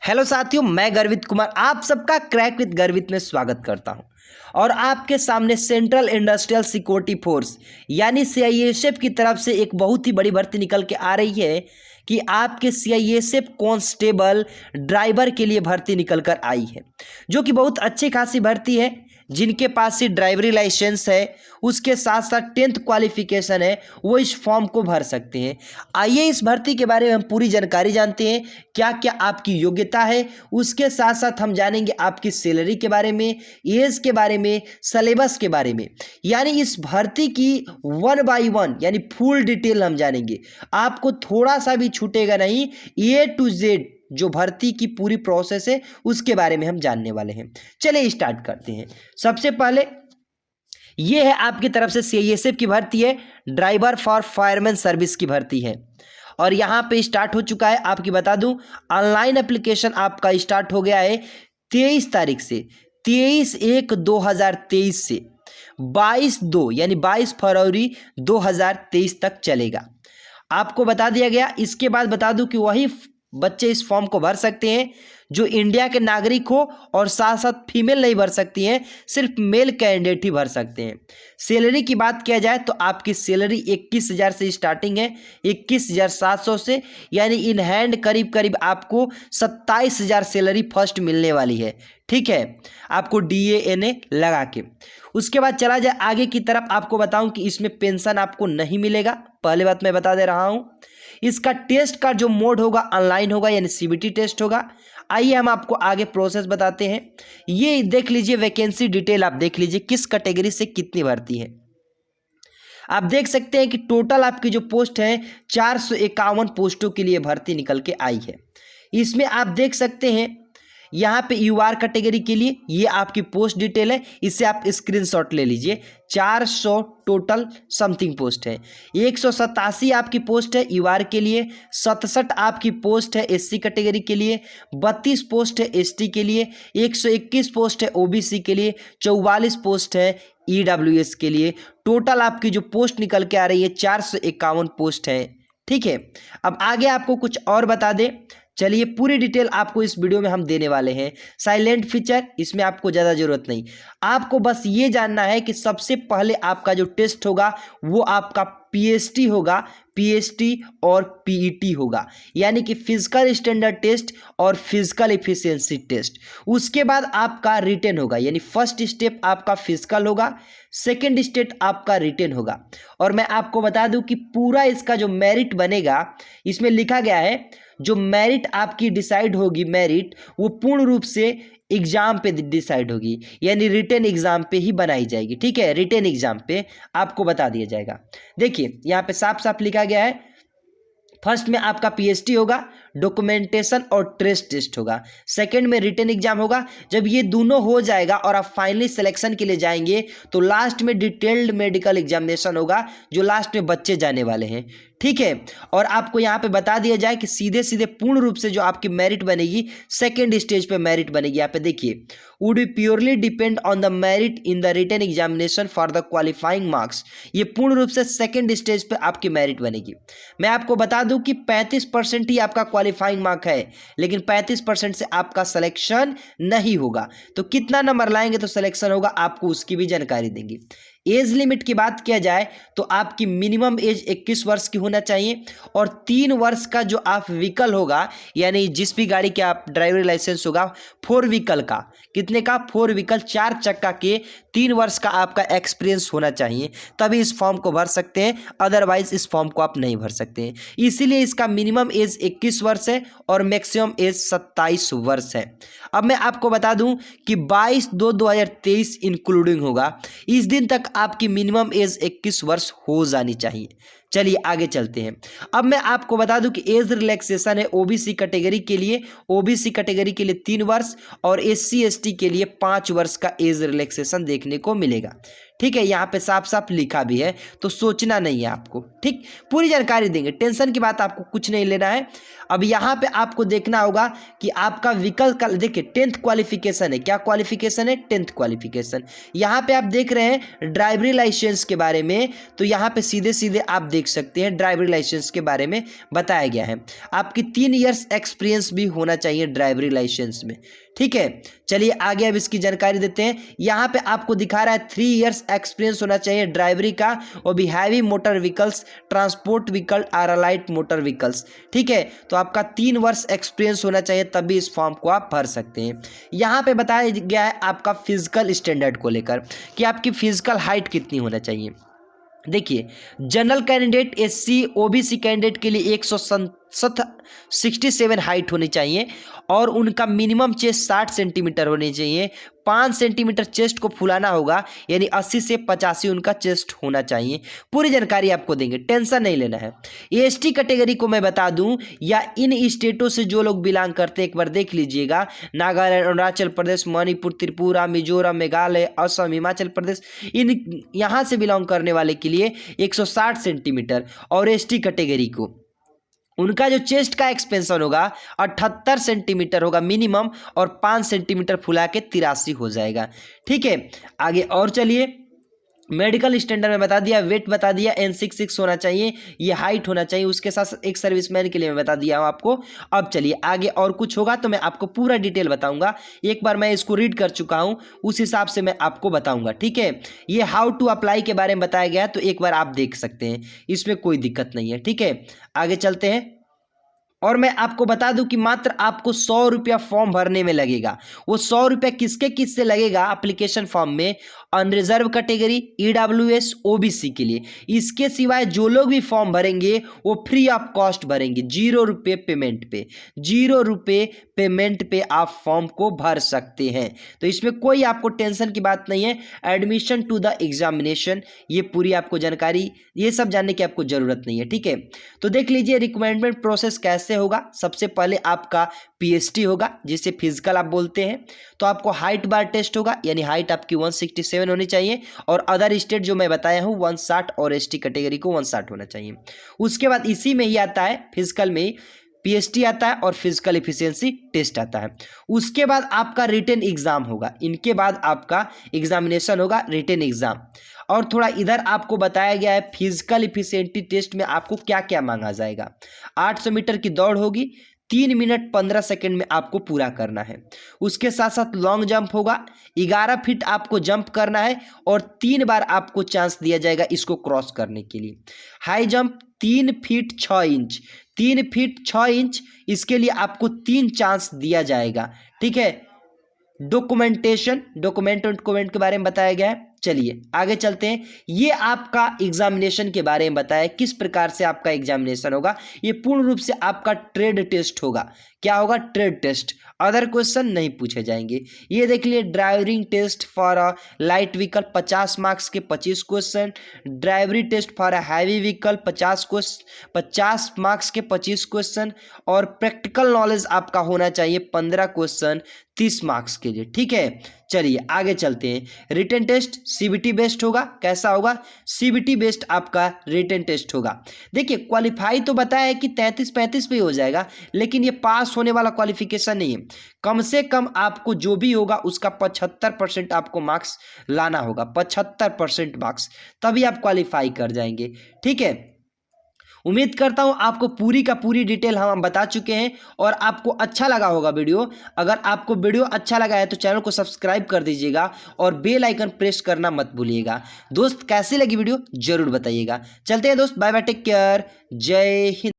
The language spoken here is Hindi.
हेलो साथियों, मैं गर्वित कुमार आप सबका क्रैक विद गर्वित में स्वागत करता हूं। और आपके सामने सेंट्रल इंडस्ट्रियल सिक्योरिटी फोर्स यानी सीआईएसएफ की तरफ से एक बहुत ही बड़ी भर्ती निकल के आ रही है कि आपके सीआईएसएफ कांस्टेबल ड्राइवर के लिए भर्ती निकल कर आई है, जो कि बहुत अच्छी खासी भर्ती है। जिनके पास ही ड्राइवरी लाइसेंस है, उसके साथ साथ 10th क्वालिफिकेशन है, वो इस फॉर्म को भर सकते हैं। आइए इस भर्ती के बारे में हम पूरी जानकारी जानते हैं, क्या क्या आपकी योग्यता है। उसके साथ साथ हम जानेंगे आपकी सैलरी के बारे में, एज के बारे में, सिलेबस के बारे में, यानी इस भर्ती की 1 बाय 1 यानी फुल डिटेल हम जानेंगे। आपको थोड़ा सा भी छूटेगा नहीं, A to Z जो भर्ती की पूरी प्रोसेस है उसके बारे में हम जानने वाले हैं। चलिए स्टार्ट करते हैं। सबसे पहले ये है आपकी तरफ से सीआईएसएफ की भर्ती है, ड्राइवर फॉर फायरमैन सर्विस की भर्ती है। और यहाँ पे स्टार्ट हो चुका है। आपकी बता दूं, ऑनलाइन एप्लीकेशन आपका स्टार्ट हो गया है 23 तारीख से, 23/1/2023 से 22/2 यानी 22 फरवरी 2023 तक चलेगा। आपको बता दिया गया। इसके बाद बता दूं कि वही बच्चे इस फॉर्म को भर सकते हैं जो इंडिया के नागरिक हो, और साथ साथ फीमेल नहीं भर सकती हैं, सिर्फ मेल कैंडिडेट ही भर सकते हैं। सैलरी की बात किया जाए तो आपकी सैलरी 21,000 से स्टार्टिंग है, 21,700 से, यानी इन हैंड करीब करीब आपको 27,000 सैलरी फर्स्ट मिलने वाली है। ठीक है, आपको DANA लगा के। उसके बाद चला जाए आगे की तरफ, आपको बताऊं कि इसमें पेंशन आपको नहीं मिलेगा, पहले बात मैं बता दे रहा हूं। इसका टेस्ट का जो मोड होगा ऑनलाइन होगा, यानी CBT टेस्ट होगा। आइए हम आपको आगे प्रोसेस बताते हैं। ये देख लीजिए, वैकेंसी डिटेल आप देख लीजिए, किस कैटेगरी से कितनी भर्ती है। आप देख सकते हैं कि टोटल आपकी जो पोस्ट है 451 पोस्टों के लिए भर्ती निकल के आई है। इसमें आप देख सकते हैं यहाँ पे UR कैटेगरी के लिए ये आपकी पोस्ट डिटेल है, इससे आप स्क्रीनशॉट ले लीजिए। 400 टोटल समथिंग पोस्ट है। 187 आपकी पोस्ट है UR के लिए, 67 आपकी पोस्ट है SC कैटेगरी के लिए, 32 पोस्ट है ST के लिए, 121 पोस्ट है OBC के लिए, 44 पोस्ट है EWS के लिए। टोटल आपकी जो पोस्ट निकल के आ रही है 451 पोस्ट है। ठीक है, अब आगे आपको कुछ और बता दें। चलिए, पूरी डिटेल आपको इस वीडियो में हम देने वाले हैं। साइलेंट फीचर, इसमें आपको ज़्यादा ज़रूरत नहीं, आपको बस ये जानना है कि सबसे पहले आपका जो टेस्ट होगा वो आपका PST होगा, PST और PET होगा, यानी कि फिजिकल स्टैंडर्ड टेस्ट और फिजिकल एफिशिएंसी टेस्ट। उसके बाद आपका रिटेन होगा, यानी फर्स्ट स्टेप आपका फिजिकल होगा, सेकेंड स्टेप आपका रिटेन होगा। और मैं आपको बता दूं कि पूरा इसका जो मेरिट बनेगा, इसमें लिखा गया है जो मेरिट आपकी डिसाइड होगी, मेरिट वो पूर्ण रूप से एग्जाम पे डिसाइड होगी, यानी रिटेन एग्जाम पे ही बनाई जाएगी। ठीक है, रिटेन एग्जाम पे आपको बता दिया जाएगा। देखिए यहाँ पे साफ साफ लिखा गया है, फर्स्ट में आपका PST होगा, डॉक्यूमेंटेशन और ट्रेस टेस्ट होगा, सेकंड में रिटन एग्जाम होगा। जब ये दोनों हो जाएगा और आप फाइनली सिलेक्शन के लिए जाएंगे तो लास्ट में डिटेल्ड मेडिकल एग्जामिनेशन होगा, जो लास्ट में बच्चे जाने वाले हैं। ठीक है, और आपको यहाँ पे बता दिया जाए कि सीधे सीधे पूर्ण रूप से जो आपकी मेरिट बनेगी, सेकेंड स्टेज पे मेरिट बनेगी। यहाँ पे देखिए, would be purely depend on the merit in the written examination for the qualifying marks. ये पूर्ण रूप से सेकेंड स्टेज पे आपकी मेरिट बनेगी। मैं आपको बता दूं कि 35% ही आपका क्वालिफाइंग मार्क है, लेकिन 35% से आपका सिलेक्शन नहीं होगा। तो कितना नंबर लाएंगे तो सिलेक्शन होगा, आपको उसकी भी जानकारी देंगे। एज लिमिट की बात किया जाए तो आपकी मिनिमम एज 21 वर्ष की होना चाहिए, और 3 वर्ष का जो आप व्हीकल होगा, यानी जिस भी गाड़ी के आप ड्राइवरी लाइसेंस होगा 4 व्हीकल का, कितने का 4 व्हीकल 4 चक्का के 3 वर्ष का आपका एक्सपीरियंस होना चाहिए, तभी इस फॉर्म को भर सकते हैं, अदरवाइज इस फॉर्म को आप नहीं भर सकते हैं। इसीलिए इसका मिनिमम एज 21 वर्ष है और मैक्सिमम एज 27 वर्ष है। अब मैं आपको बता दूं कि 22/2/2023 इंक्लूडिंग होगा। इस दिन तक आपकी मिनिमम एज 21 वर्ष हो जानी चाहिए। चलिए आगे चलते हैं। अब मैं आपको बता दूं कि एज रिलैक्सेशन है OBC कैटेगरी के लिए, OBC कैटेगरी के लिए 3 वर्ष और SC ST के लिए 5 वर्ष का एज रिलैक्सेशन देखने को मिलेगा। ठीक है, यहाँ पे साफ साफ लिखा भी है, तो सोचना नहीं है आपको। ठीक, पूरी जानकारी देंगे, टेंशन की बात आपको कुछ नहीं लेना है। अब यहाँ पे आपको देखना होगा कि आपका विकल्प का, देखिए 10th क्वालिफिकेशन है। क्या क्वालिफिकेशन है? 10th qualification. यहाँ पे आप देख रहे हैं ड्राइवरी लाइसेंस के बारे में, तो यहाँ पे सीधे सीधे आप देख सकते हैं ड्राइवरी लाइसेंस के बारे में बताया गया है। आपकी 3 इयर्स एक्सपीरियंस भी होना चाहिए ड्राइवरी लाइसेंस में। ठीक है, चलिए आगे अब इसकी जानकारी देते हैं। यहाँ पे आपको दिखा रहा है 3 इयर्स एक्सपीरियंस होना चाहिए ड्राइवरी का, और भी heavy motor vehicles, transport vehicle और लाइट मोटर व्हीकल्स। ठीक है, तो आपका 3 वर्ष एक्सपीरियंस होना चाहिए, तभी इस फॉर्म को आप भर सकते हैं। यहाँ पे बताया गया है आपका फिजिकल स्टैंडर्ड को लेकर कि आपकी फिजिकल हाइट कितनी होना चाहिए। देखिए, general candidate, SC, OBC candidate के लिए 167 हाइट होनी चाहिए, और उनका मिनिमम चेस्ट 60 सेंटीमीटर होनी चाहिए। 5 सेंटीमीटर चेस्ट को फुलाना होगा, यानी 80 से 85 उनका चेस्ट होना चाहिए। पूरी जानकारी आपको देंगे, टेंशन नहीं लेना है। एसटी कैटेगरी को मैं बता दूं, या इन स्टेटों से जो लोग बिलोंग करते हैं एक बार देख लीजिएगा, नागालैंड, अरुणाचल प्रदेश, मणिपुर, त्रिपुरा, मिजोरम, मेघालय, असम, हिमाचल प्रदेश, इन यहाँ से बिलोंग करने वाले के लिए 160 सेंटीमीटर। और एसटी कैटेगरी को उनका जो चेस्ट का एक्सपेंशन होगा 78 सेंटीमीटर होगा मिनिमम, और 5 सेंटीमीटर फुला के 83 हो जाएगा। ठीक है, आगे और चलिए। मेडिकल स्टैंडर्ड में बता दिया, वेट बता दिया, N66 होना चाहिए, ये हाइट होना चाहिए। उसके साथ एक सर्विसमैन के लिए मैं बता दिया हूँ आपको। अब चलिए आगे और कुछ होगा तो मैं आपको पूरा डिटेल बताऊंगा। एक बार मैं इसको रीड कर चुका हूँ, उस हिसाब से मैं आपको बताऊंगा। ठीक है, ये हाउ टू अप्लाई के बारे में बताया गया है, तो एक बार आप देख सकते हैं, इसमें कोई दिक्कत नहीं है। ठीक है, आगे चलते हैं। और मैं आपको बता दूं कि मात्र आपको 100 रुपया फॉर्म भरने में लगेगा। वो 100 रुपया किसके किससे लगेगा एप्लीकेशन फॉर्म में? अनरिजर्व कैटेगरी, ईडब्ल्यूएस, ओबीसी के लिए। इसके सिवाय जो लोग भी फॉर्म भरेंगे वो फ्री ऑफ कॉस्ट भरेंगे, 0 रुपये पेमेंट पे। 0 रुपये पेमेंट पे आप फॉर्म को भर सकते हैं, तो इसमें कोई आपको टेंशन की बात नहीं है। एडमिशन टू द एग्जामिनेशन, ये पूरी आपको जानकारी, ये सब जानने की आपको जरूरत नहीं है। ठीक है, तो देख लीजिए रिक्वायरमेंट प्रोसेस कैसे होगा। सबसे पहले आपका पीएसटी होगा, जिसे फिजिकल आप बोलते हैं। तो आपको हाइट बार टेस्ट होगा, यानी हाइट आपकी 167 होनी चाहिए, और अदर स्टेट जो मैं बताया हूँ 160, और एसटी कैटेगरी को 160 होना चाहिए। उसके बाद इसी में ही आता है, फिजिकल में पीएसटी आता है और फिजिकल एफिशिएंसी टेस्ट आता है। उसके बाद आपका रिटन एग्जाम होगा, इनके बाद आपका एग्जामिनेशन होगा, रिटन एग्जाम। और थोड़ा इधर आपको बताया गया है फिजिकल एफिशिएंसी टेस्ट में आपको क्या क्या मांगा जाएगा। 800 मीटर की दौड़ होगी, 3 मिनट 15 सेकंड में आपको पूरा करना है। उसके साथ साथ लॉन्ग जंप होगा, 11 फीट आपको जंप करना है, और 3 बार आपको चांस दिया जाएगा इसको क्रॉस करने के लिए। High jump 3 feet 6 inch, 3 feet 6 inch, इसके लिए आपको 3 चांस दिया जाएगा। ठीक है, डॉक्यूमेंट के बारे में बताया गया है। चलिए आगे चलते हैं। ये आपका एग्जामिनेशन के बारे में बताया, किस प्रकार से आपका एग्जामिनेशन होगा। ये पूर्ण रूप से आपका ट्रेड टेस्ट होगा। क्या होगा? Trade test. अदर क्वेश्चन नहीं पूछे जाएंगे। ये देख लिए, driving test for a light vehicle 50 marks के 25 question, driving test for a heavy vehicle 50 marks के 25 क्वेश्चन, और प्रैक्टिकल नॉलेज आपका होना चाहिए 15 क्वेश्चन 30 मार्क्स के लिए। ठीक है, चलिए आगे चलते हैं। रिटन टेस्ट सीबीटी बेस्ड होगा। कैसा होगा? सीबीटी बेस्ड आपका रिटन टेस्ट होगा। देखिए, क्वालिफाई तो बताया है कि 33-35 पे ही हो जाएगा, लेकिन ये पास होने वाला क्वालिफिकेशन नहीं है। कम से कम आपको जो भी होगा उसका 75% आपको मार्क्स लाना होगा, 75% मार्क्स, तभी आप क्वालिफाई कर जाएंगे। ठीक है, उम्मीद करता हूं आपको पूरी का पूरी डिटेल हम बता चुके हैं, और आपको अच्छा लगा होगा वीडियो। अगर आपको वीडियो अच्छा लगा है तो चैनल को सब्सक्राइब कर दीजिएगा, और बेल आइकन प्रेस करना मत भूलिएगा। दोस्त, कैसी लगी वीडियो जरूर बताइएगा। चलते हैं दोस्त, बाय बाय, टेक केयर, जय हिंद।